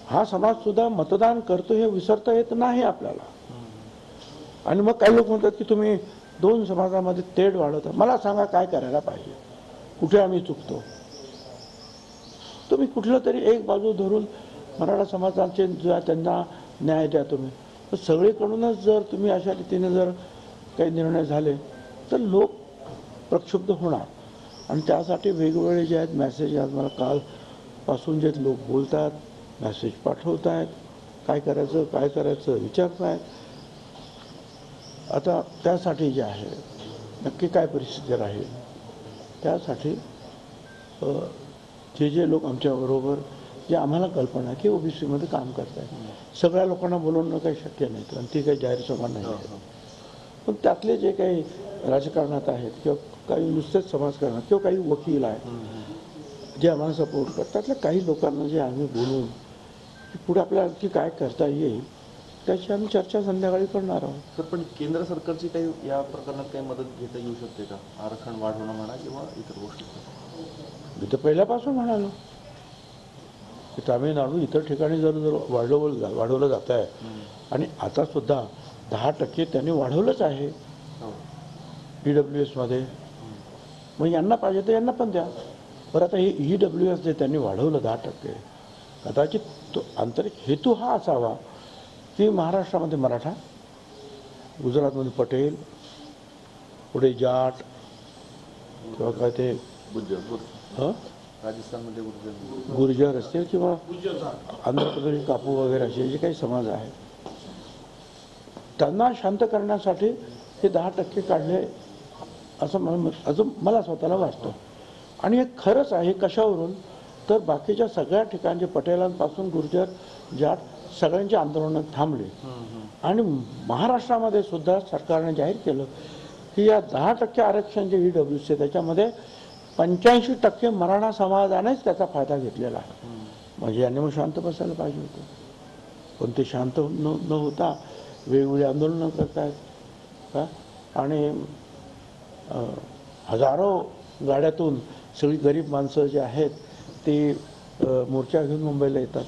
हा समाजसुद्धा मतदान करतो हे विसरता येत नाही आपल्याला. आणि मग काही लोक म्हणतात की तुम्ही दोन समाजामध्ये तेढ वाढवता. मला सांगा काय करायला पाहिजे, कुठे आम्ही चुकतो. तुम्ही कुठलं तरी एक बाजू धरून मराठा समाजाचे त्यांना न्याय द्या तुम्ही. तर सगळीकडूनच जर तुम्ही अशा रीतीने जर काही निर्णय झाले तर लोक प्रक्षुब्ध होणार. आणि त्यासाठी वेगवेगळे जे आहेत मेसेज आज मला कालपासून जे लोक बोलतात, मेसेज पाठवत आहेत, काय करायचं विचारत आहेत. आता त्यासाठी जे आहे नक्की काय परिस्थिती राहील, त्यासाठी जे लोक आमच्याबरोबर जे आम्हाला कल्पना आहे की ओबीसीमध्ये काम करत आहेत, सगळ्या लोकांना बोलवणं काही शक्य नाही आणि ती काही जाहीर सभा नाही आहे. पण त्यातले जे काही राजकारणात आहेत किंवा काही नुसतेच समाजकारणात किंवा काही वकील आहेत जे आम्हाला सपोर्ट करतात, त्यातल्या काही लोकांना जे आम्ही बोलून की पुढे आपल्याला आणखी काय करता येईल त्याची आम्ही चर्चा संध्याकाळी करणार आहोत. सर, पण केंद्र सरकारची काही या प्रकरणात काही मदत घेता येऊ शकते का? आरक्षण वाढवणं म्हणा किंवा इतर गोष्टी. मी तर पहिल्यापासून म्हणालो की तामिळनाडू इतर ठिकाणी जर वाढवलं जात आहे आणि आता सुद्धा 10% त्यांनी वाढवलंच आहे EWSमध्ये. मग यांना पाहिजे तर यांना पण द्या. बरं, आता हे EWS जे त्यांनी वाढवलं 10%, कदाचित तो आंतरिक हेतू हा असावा की महाराष्ट्रामध्ये मराठा, गुजरातमध्ये पटेल, पुढे जाट किंवा काय ते राजस्थानमध्ये गुर्जर असतील किंवा आंध्र प्रदेश कापू वगैरे असे जे काही समाज आहेत त्यांना शांत करण्यासाठी हे 10% काढले असं मला स्वतःला वाटतं. आणि हे खरंच आहे. कशावरून तर बाकीच्या सगळ्या ठिकाणचे पटेलांपासून गुर्जर जाट सगळ्यांची आंदोलनं थांबली आणि महाराष्ट्रामध्ये सुद्धा सरकारने जाहीर केलं की या 10% आरक्षण जे EWS त्याच्यामध्ये 85% मराठा समाजानेच त्याचा फायदा घेतलेला आहे. म्हणजे यांनी मग शांत बसायला पाहिजे होतं. पण ते शांत न होता वेगवेगळी आंदोलनं करतायत का. आणि हजारो गाड्यातून सगळी गरीब माणसं जे आहेत ते मोर्चा घेऊन मुंबईला येतात.